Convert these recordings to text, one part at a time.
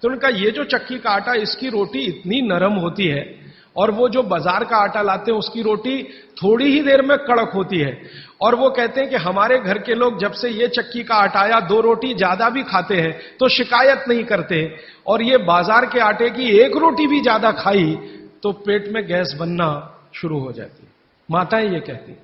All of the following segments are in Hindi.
तो उनका ये जो चक्की का आटा, इसकी रोटी इतनी नरम होती है, और वो जो बाजार का आटा लाते हैं उसकी रोटी थोड़ी ही देर में कड़क होती है। और वो कहते हैं कि हमारे घर के लोग जब से ये चक्की का आटा आया 2 रोटी ज्यादा भी खाते हैं तो शिकायत नहीं करते, और ये बाजार के आटे की 1 रोटी भी ज्यादा खाई तो पेट में गैस बनना शुरू हो जाती है। माताएं ये कहती हैं।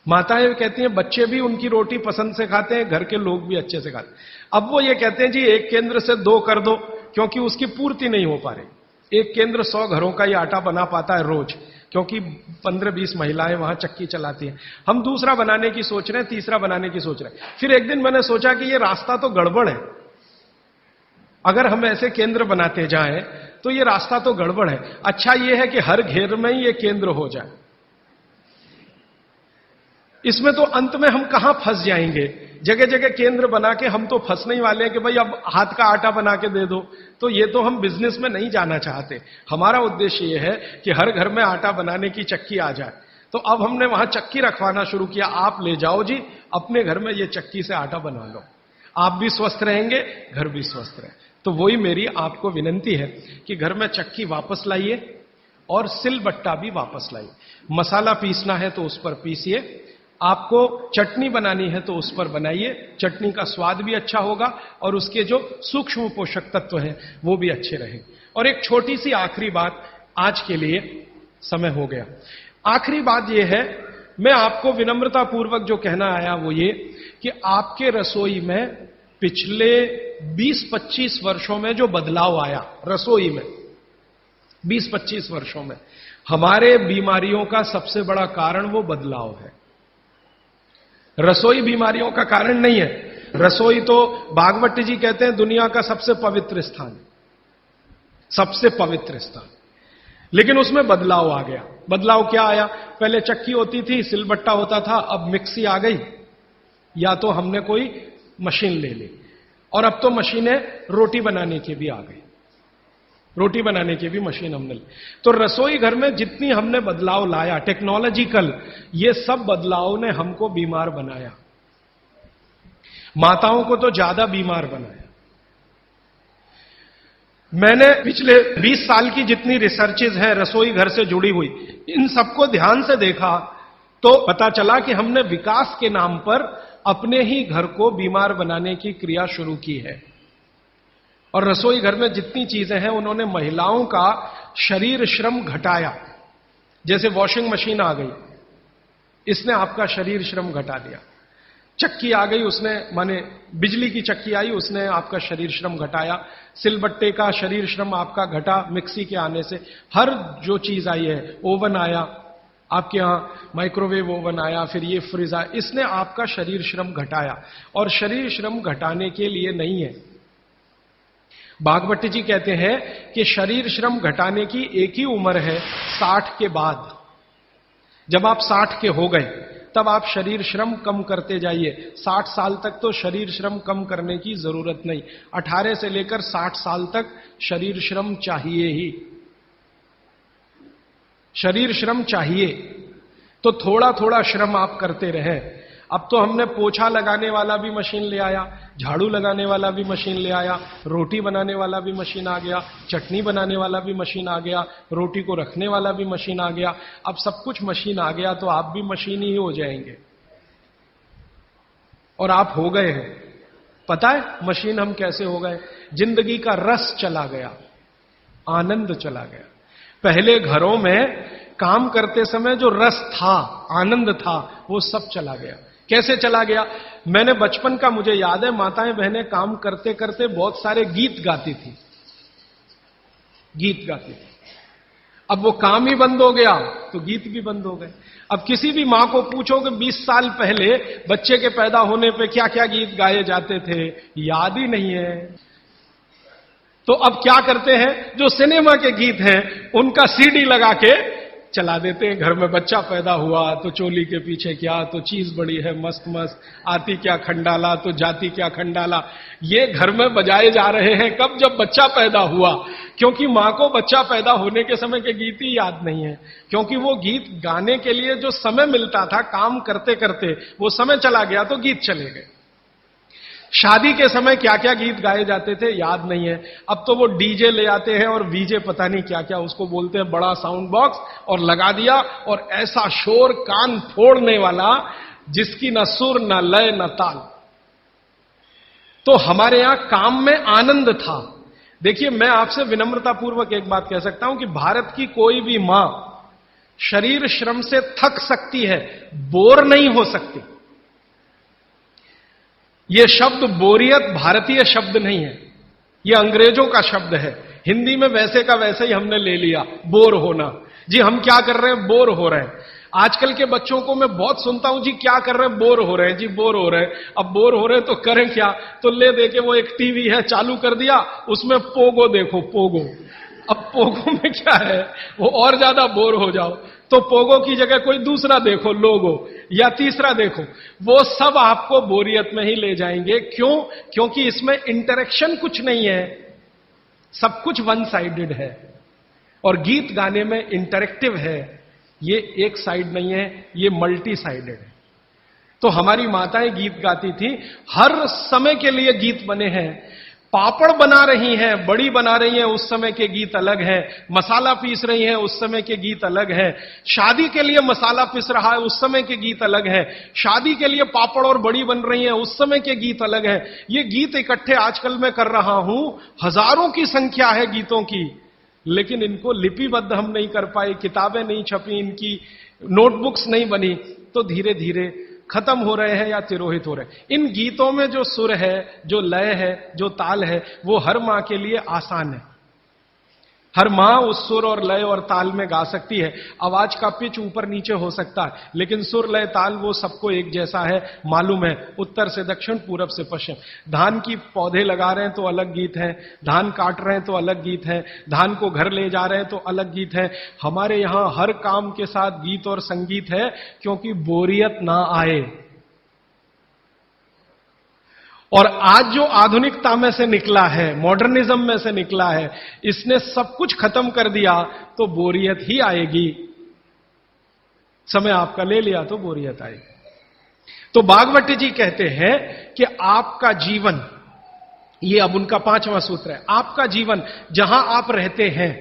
माताएं कहती हैं बच्चे भी उनकी रोटी पसंद से खाते हैं, घर के लोग भी अच्छे से खाते हैं। अब वो ये कहते हैं जी 1 केंद्र से 2 कर दो, क्योंकि उसकी पूर्ति नहीं हो पा रही। 1 केंद्र 100 घरों का ये आटा बना पाता है रोज, क्योंकि 15-20 महिलाएं वहां चक्की चलाती हैं। हम दूसरा बनाने की सोच रहे हैं, तीसरा बनाने की सोच रहे हैं। फिर एक दिन मैंने सोचा कि ये रास्ता तो गड़बड़ है। अगर हम ऐसे केंद्र बनाते जाएं तो ये रास्ता तो गड़बड़ है। अच्छा ये है कि हर घेर में ही ये केंद्र हो जाए। इसमें तो अंत में हम कहां फंस जाएंगे? जगह जगह केंद्र बना के हम तो फंसने ही वाले हैं कि भाई अब हाथ का आटा बना के दे दो। तो ये तो हम बिजनेस में नहीं जाना चाहते। हमारा उद्देश्य ये है कि हर घर में आटा बनाने की चक्की आ जाए। तो अब हमने वहां चक्की रखवाना शुरू किया। आप ले जाओ जी, अपने घर में ये चक्की से आटा बना लो। आप भी स्वस्थ रहेंगे, घर भी स्वस्थ रहे। तो वही मेरी आपको विनंती है कि घर में चक्की वापस लाइए और सिलबट्टा भी वापस लाइए। मसाला पीसना है तो उस पर पीसिए, आपको चटनी बनानी है तो उस पर बनाइए। चटनी का स्वाद भी अच्छा होगा और उसके जो सूक्ष्म पोषक तत्व हैं वो भी अच्छे रहेंगे। और एक छोटी सी आखिरी बात, आज के लिए समय हो गया। आखिरी बात यह है, मैं आपको विनम्रता पूर्वक जो कहना आया वो ये कि आपके रसोई में पिछले 20-25 वर्षों में जो बदलाव आया रसोई में, 20-25 वर्षों में, हमारे बीमारियों का सबसे बड़ा कारण वो बदलाव है। रसोई बीमारियों का कारण नहीं है। रसोई तो भागवत जी कहते हैं दुनिया का सबसे पवित्र स्थान, सबसे पवित्र स्थान। लेकिन उसमें बदलाव आ गया। बदलाव क्या आया? पहले चक्की होती थी, सिलबट्टा होता था, अब मिक्सी आ गई, या तो हमने कोई मशीन ले ली, और अब तो मशीनें रोटी बनाने की भी आ गई। रोटी बनाने की भी मशीन हमने ली। तो रसोई घर में जितनी हमने बदलाव लाया टेक्नोलॉजिकल, ये सब बदलाव ने हमको बीमार बनाया। माताओं को तो ज्यादा बीमार बनाया। मैंने पिछले 20 साल की जितनी रिसर्चेज हैं रसोई घर से जुड़ी हुई, इन सबको ध्यान से देखा तो पता चला कि हमने विकास के नाम पर अपने ही घर को बीमार बनाने की क्रिया शुरू की है। और रसोई घर में जितनी चीजें हैं उन्होंने महिलाओं का शरीर श्रम घटाया। जैसे वॉशिंग मशीन आ गई, इसने आपका शरीर श्रम घटा दिया। चक्की आ गई, उसने माने बिजली की चक्की आई, उसने आपका शरीर श्रम घटाया। सिलबट्टे का शरीर श्रम आपका घटा मिक्सी के आने से। हर जो चीज आई है, ओवन आया आपके यहां, माइक्रोवेव ओवन आया, फिर ये फ्रिज आया, इसने आपका शरीर श्रम घटाया। और शरीर श्रम घटाने के लिए नहीं है। भागवत जी कहते हैं कि शरीर श्रम घटाने की एक ही उम्र है, 60 के बाद। जब आप 60 के हो गए तब आप शरीर श्रम कम करते जाइए। 60 साल तक तो शरीर श्रम कम करने की जरूरत नहीं। 18 से लेकर 60 साल तक शरीर श्रम चाहिए ही। शरीर श्रम चाहिए, तो थोड़ा थोड़ा श्रम आप करते रहें। अब तो हमने पोछा लगाने वाला भी मशीन ले आया, झाड़ू लगाने वाला भी मशीन ले आया, रोटी बनाने वाला भी मशीन आ गया, चटनी बनाने वाला भी मशीन आ गया, रोटी को रखने वाला भी मशीन आ गया। अब सब कुछ मशीन आ गया तो आप भी मशीन ही हो जाएंगे। और आप हो गए हैं। पता है मशीन हम कैसे हो गए? जिंदगी का रस चला गया, आनंद चला गया। पहले घरों में काम करते समय जो रस था, आनंद था, वो सब चला गया। कैसे चला गया? मैंने बचपन का मुझे याद है, माताएं बहनें काम करते करते बहुत सारे गीत गाती थी, गीत गाती थी। अब वो काम ही बंद हो गया तो गीत भी बंद हो गए। अब किसी भी मां को पूछो कि 20 साल पहले बच्चे के पैदा होने पे क्या क्या गीत गाए जाते थे, याद ही नहीं है। तो अब क्या करते हैं, जो सिनेमा के गीत हैं उनका सीडी लगा के चला देते हैं। घर में बच्चा पैदा हुआ तो चोली के पीछे क्या, तो चीज बड़ी है मस्त मस्त, आती क्या खंडाला तो जाती क्या खंडाला, ये घर में बजाए जा रहे हैं। कब? जब बच्चा पैदा हुआ। क्योंकि मां को बच्चा पैदा होने के समय के गीत ही याद नहीं है, क्योंकि वो गीत गाने के लिए जो समय मिलता था काम करते करते, वो समय चला गया तो गीत चले गए। शादी के समय क्या क्या गीत गाए जाते थे याद नहीं है। अब तो वो डीजे ले आते हैं और वीजे पता नहीं क्या क्या उसको बोलते हैं, बड़ा साउंड बॉक्स, और लगा दिया और ऐसा शोर कान फोड़ने वाला जिसकी न सुर न लय न ताल। तो हमारे यहां काम में आनंद था। देखिए, मैं आपसे विनम्रतापूर्वक एक बात कह सकता हूं कि भारत की कोई भी मां शरीर श्रम से थक सकती है, बोर नहीं हो सकती। यह शब्द बोरियत भारतीय शब्द नहीं है, यह अंग्रेजों का शब्द है। हिंदी में वैसे का वैसे ही हमने ले लिया, बोर होना। जी हम क्या कर रहे हैं? बोर हो रहे हैं। आजकल के बच्चों को मैं बहुत सुनता हूं, जी क्या कर रहे हैं? बोर हो रहे हैं। जी बोर हो रहे हैं। अब बोर हो रहे हैं तो करें क्या? तो ले देके वो एक टीवी है चालू कर दिया, उसमें पोगो देखो, पोगो। अब पोगो में क्या है, वो और ज्यादा बोर हो जाओ तो पोगो की जगह कोई दूसरा देखो, लोगो, या तीसरा देखो। वो सब आपको बोरियत में ही ले जाएंगे। क्यों? क्योंकि इसमें इंटरेक्शन कुछ नहीं है, सब कुछ वन साइडेड है। और गीत गाने में इंटरेक्टिव है, ये एक साइड नहीं है, ये मल्टी साइडेड है। तो हमारी माताएं गीत गाती थी, हर समय के लिए गीत बने हैं। पापड़ बना रही हैं, बड़ी बना रही हैं, उस समय के गीत अलग हैं। मसाला पीस रही हैं, उस समय के गीत अलग हैं। शादी के लिए मसाला पीस रहा है, उस समय के गीत अलग हैं। शादी के लिए पापड़ और बड़ी बन रही हैं, उस समय के गीत अलग हैं। ये गीत इकट्ठे आजकल मैं कर रहा हूं, हजारों की संख्या है गीतों की, लेकिन इनको लिपिबद्ध हम नहीं कर पाए, किताबें नहीं छपी, इनकी नोटबुक्स नहीं बनी, तो धीरे धीरे खत्म हो रहे हैं या तिरोहित हो रहे हैं। इन गीतों में जो सुर है, जो लय है, जो ताल है, वो हर मां के लिए आसान है। हर मां उस सुर और लय और ताल में गा सकती है। आवाज का पिच ऊपर नीचे हो सकता है, लेकिन सुर लय ताल वो सबको एक जैसा है, मालूम है, उत्तर से दक्षिण, पूरब से पश्चिम। धान की पौधे लगा रहे हैं तो अलग गीत है, धान काट रहे हैं तो अलग गीत है, धान को घर ले जा रहे हैं तो अलग गीत है। हमारे यहां हर काम के साथ गीत और संगीत है, क्योंकि बोरियत ना आए। और आज जो आधुनिकता में से निकला है, मॉडर्निज्म में से निकला है, इसने सब कुछ खत्म कर दिया तो बोरियत ही आएगी। समय आपका ले लिया तो बोरियत आएगी। तो भागवत जी कहते हैं कि आपका जीवन, ये अब उनका 5वां सूत्र है, आपका जीवन जहां आप रहते हैं,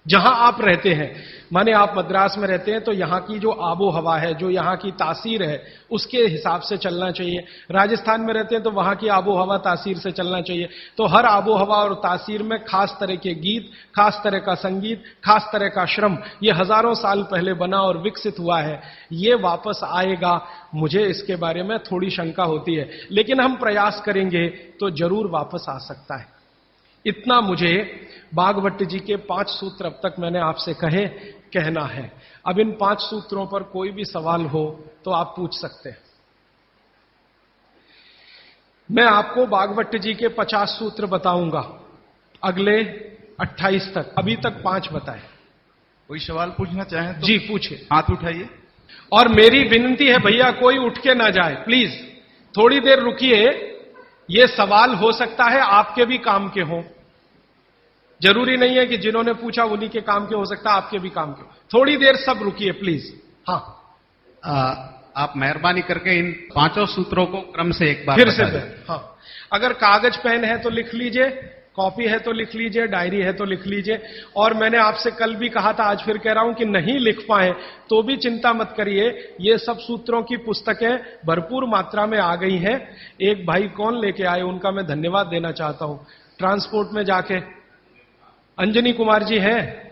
जहां आप रहते हैं, माने आप मद्रास में रहते हैं तो यहां की जो आबो हवा है, जो यहां की तासीर है, उसके हिसाब से चलना चाहिए। राजस्थान में रहते हैं तो वहां की आबो हवा तासीर से चलना चाहिए। तो हर आबो हवा और तासीर में खास तरह के गीत, खास तरह का संगीत, खास तरह का श्रम, ये हजारों साल पहले बना और विकसित हुआ है। ये वापस आएगा, मुझे इसके बारे में थोड़ी शंका होती है, लेकिन हम प्रयास करेंगे तो जरूर वापस आ सकता है। इतना मुझे भागवत जी के 5 सूत्र अब तक मैंने आपसे कहना है। अब इन 5 सूत्रों पर कोई भी सवाल हो तो आप पूछ सकते हैं। मैं आपको भागवत जी के 50 सूत्र बताऊंगा अगले 28 तक, अभी तक 5 बताए। कोई सवाल पूछना चाहें तो जी पूछिए, हाथ उठाइए। और मेरी विनती है भैया, कोई उठ के ना जाए प्लीज, थोड़ी देर रुकिए। ये सवाल हो सकता है आपके भी काम के हों, जरूरी नहीं है कि जिन्होंने पूछा उन्हीं के काम के, हो सकता है आपके भी काम के हो। थोड़ी देर सब रुकिए प्लीज। हाँ, आप मेहरबानी करके इन 5 सूत्रों को क्रम से एक बार फिर से बता दें। हाँ, अगर कागज पेन है तो लिख लीजिए, कॉपी है तो लिख लीजिए, डायरी है तो लिख लीजिए। और मैंने आपसे कल भी कहा था, आज फिर कह रहा हूं कि नहीं लिख पाए तो भी चिंता मत करिए, ये सब सूत्रों की पुस्तकें भरपूर मात्रा में आ गई हैं। एक भाई कौन लेके आए, उनका मैं धन्यवाद देना चाहता हूं, ट्रांसपोर्ट में जाके अंजनी कुमार जी हैं।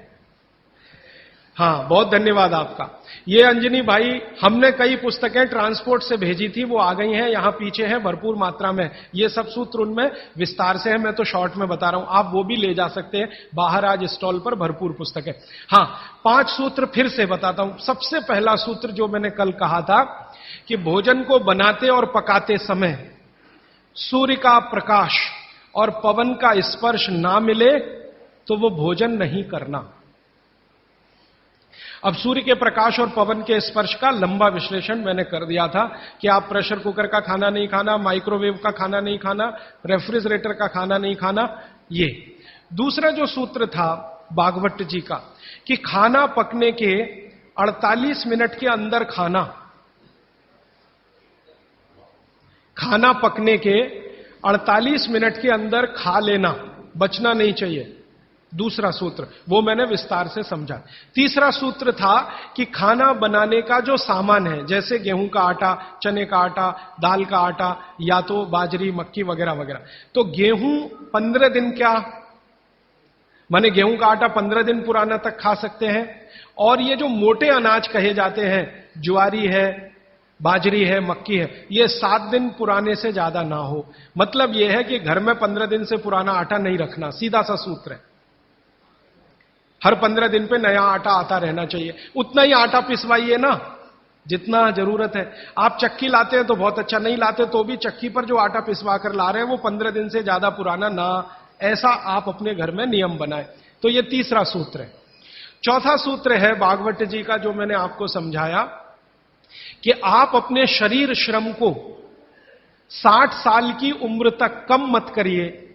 हाँ, बहुत धन्यवाद आपका। ये अंजनी भाई, हमने कई पुस्तकें ट्रांसपोर्ट से भेजी थी, वो आ गई हैं, यहां पीछे हैं भरपूर मात्रा में। ये सब सूत्र उनमें विस्तार से है, मैं तो शॉर्ट में बता रहा हूं, आप वो भी ले जा सकते हैं। बाहर आज स्टॉल पर भरपूर पुस्तकें। हाँ, 5 सूत्र फिर से बताता हूं। सबसे पहला सूत्र जो मैंने कल कहा था कि भोजन को बनाते और पकाते समय सूर्य का प्रकाश और पवन का स्पर्श ना मिले तो वो भोजन नहीं करना। अब सूर्य के प्रकाश और पवन के स्पर्श का लंबा विश्लेषण मैंने कर दिया था कि आप प्रेशर कुकर का खाना नहीं खाना, माइक्रोवेव का खाना नहीं खाना, रेफ्रिजरेटर का खाना नहीं खाना। ये दूसरा जो सूत्र था भागवत जी का कि खाना पकने के 48 मिनट के अंदर खाना पकने के 48 मिनट के अंदर खा लेना, बचना नहीं चाहिए। दूसरा सूत्र वो मैंने विस्तार से समझा। तीसरा सूत्र था कि खाना बनाने का जो सामान है, जैसे गेहूं का आटा, चने का आटा, दाल का आटा, या तो बाजरी, मक्की वगैरह वगैरह, तो गेहूं 15 दिन क्या, माने गेहूं का आटा 15 दिन पुराना तक खा सकते हैं। और ये जो मोटे अनाज कहे जाते हैं, ज्वारी है, बाजरी है, मक्की है, ये 7 दिन पुराने से ज्यादा ना हो। मतलब यह है कि घर में 15 दिन से पुराना आटा नहीं रखना, सीधा सा सूत्र है। हर 15 दिन पे नया आटा आता रहना चाहिए। उतना ही आटा पिसवाइए ना जितना जरूरत है। आप चक्की लाते हैं तो बहुत अच्छा, नहीं लाते तो भी चक्की पर जो आटा पिसवा कर ला रहे हैं वो 15 दिन से ज्यादा पुराना ना, ऐसा आप अपने घर में नियम बनाए। तो ये तीसरा सूत्र है। चौथा सूत्र है भागवत जी का, जो मैंने आपको समझाया कि आप अपने शरीर श्रम को 60 साल की उम्र तक कम मत करिए।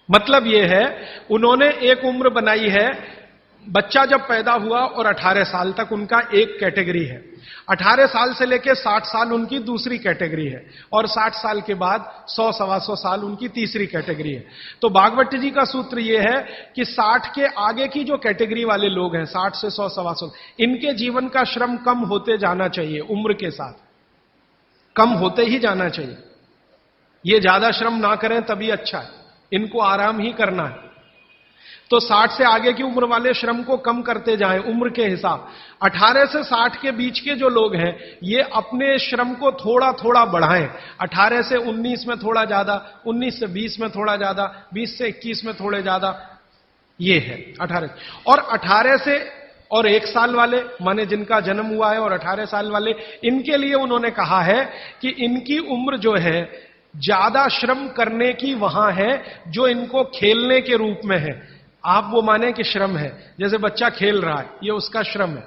मतलब यह है, उन्होंने एक उम्र बनाई है, बच्चा जब पैदा हुआ और 18 साल तक उनका एक कैटेगरी है, 18 साल से लेकर 60 साल उनकी दूसरी कैटेगरी है, और 60 साल के बाद 100-125 साल उनकी तीसरी कैटेगरी है। तो भागवत जी का सूत्र यह है कि 60 के आगे की जो कैटेगरी वाले लोग हैं, 60 से 100-125, इनके जीवन का श्रम कम होते जाना चाहिए, उम्र के साथ कम होते ही जाना चाहिए। ये ज्यादा श्रम ना करें तभी अच्छा है, इनको आराम ही करना है। तो 60 से आगे की उम्र वाले श्रम को कम करते जाएं उम्र के हिसाब। 18 से 60 के बीच के जो लोग हैं, ये अपने श्रम को थोड़ा थोड़ा बढ़ाएं। 18 से 19 में थोड़ा ज्यादा, 19 से 20 में थोड़ा ज्यादा, 20 से 21 में थोड़े ज्यादा, ये है 18। और 18 से और 1 साल वाले, माने जिनका जन्म हुआ है, और 18 साल वाले, इनके लिए उन्होंने कहा है कि इनकी उम्र जो है ज्यादा श्रम करने की वहां है जो इनको खेलने के रूप में है। आप वो माने कि श्रम है, जैसे बच्चा खेल रहा है, ये उसका श्रम है,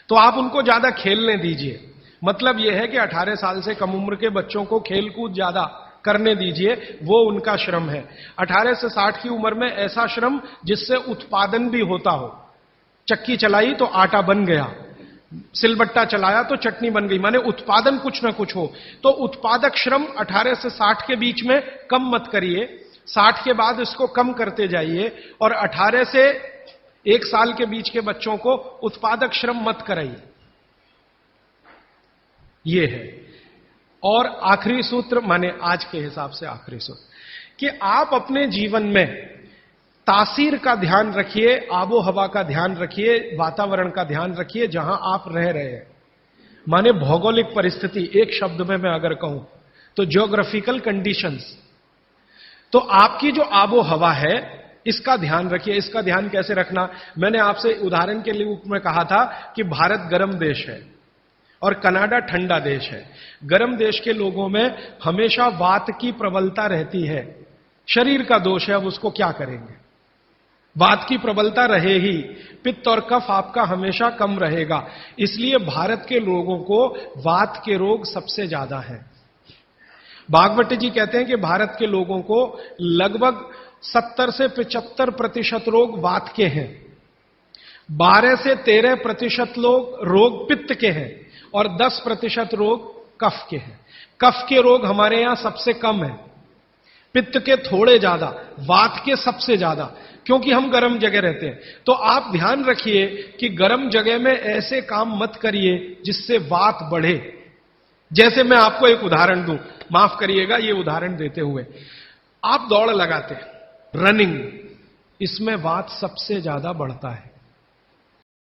तो आप उनको ज्यादा खेलने दीजिए। मतलब यह है कि 18 साल से कम उम्र के बच्चों को खेल कूद ज्यादा करने दीजिए, वो उनका श्रम है। 18 से 60 की उम्र में ऐसा श्रम जिससे उत्पादन भी होता हो। चक्की चलाई तो आटा बन गया, सिलबट्टा चलाया तो चटनी बन गई, माने उत्पादन कुछ ना कुछ हो। तो उत्पादक श्रम 18 से 60 के बीच में कम मत करिए, 60 के बाद इसको कम करते जाइए, और 18 से 1 साल के बीच के बच्चों को उत्पादक श्रम मत कराइए। यह है। और आखिरी सूत्र, माने आज के हिसाब से आखिरी सूत्र, कि आप अपने जीवन में तासीर का ध्यान रखिए, आबो हवा का ध्यान रखिए, वातावरण का ध्यान रखिए जहां आप रह रहे हैं। माने भौगोलिक परिस्थिति, एक शब्द में मैं अगर कहूं तो ज्योग्राफिकल कंडीशंस। तो आपकी जो आबो हवा है, इसका ध्यान रखिए। इसका ध्यान कैसे रखना, मैंने आपसे उदाहरण के रूप में कहा था कि भारत गर्म देश है और कनाडा ठंडा देश है। गर्म देश के लोगों में हमेशा वात की प्रबलता रहती है, शरीर का दोष है, अब उसको क्या करेंगे, वात की प्रबलता रहे ही, पित्त और कफ आपका हमेशा कम रहेगा। इसलिए भारत के लोगों को वात के रोग सबसे ज्यादा हैं। भागवत जी कहते हैं कि भारत के लोगों को लगभग 70 से 75% रोग वात के हैं, 12 से 13% रोग पित्त के हैं, और 10% रोग कफ के हैं। कफ के रोग हमारे यहां सबसे कम है, पित्त के थोड़े ज्यादा, वात के सबसे ज्यादा, क्योंकि हम गर्म जगह रहते हैं। तो आप ध्यान रखिए कि गर्म जगह में ऐसे काम मत करिए जिससे वात बढ़े। जैसे मैं आपको एक उदाहरण दूं, माफ करिएगा ये उदाहरण देते हुए, आप दौड़ लगाते हैं, रनिंग, इसमें वात सबसे ज्यादा बढ़ता है।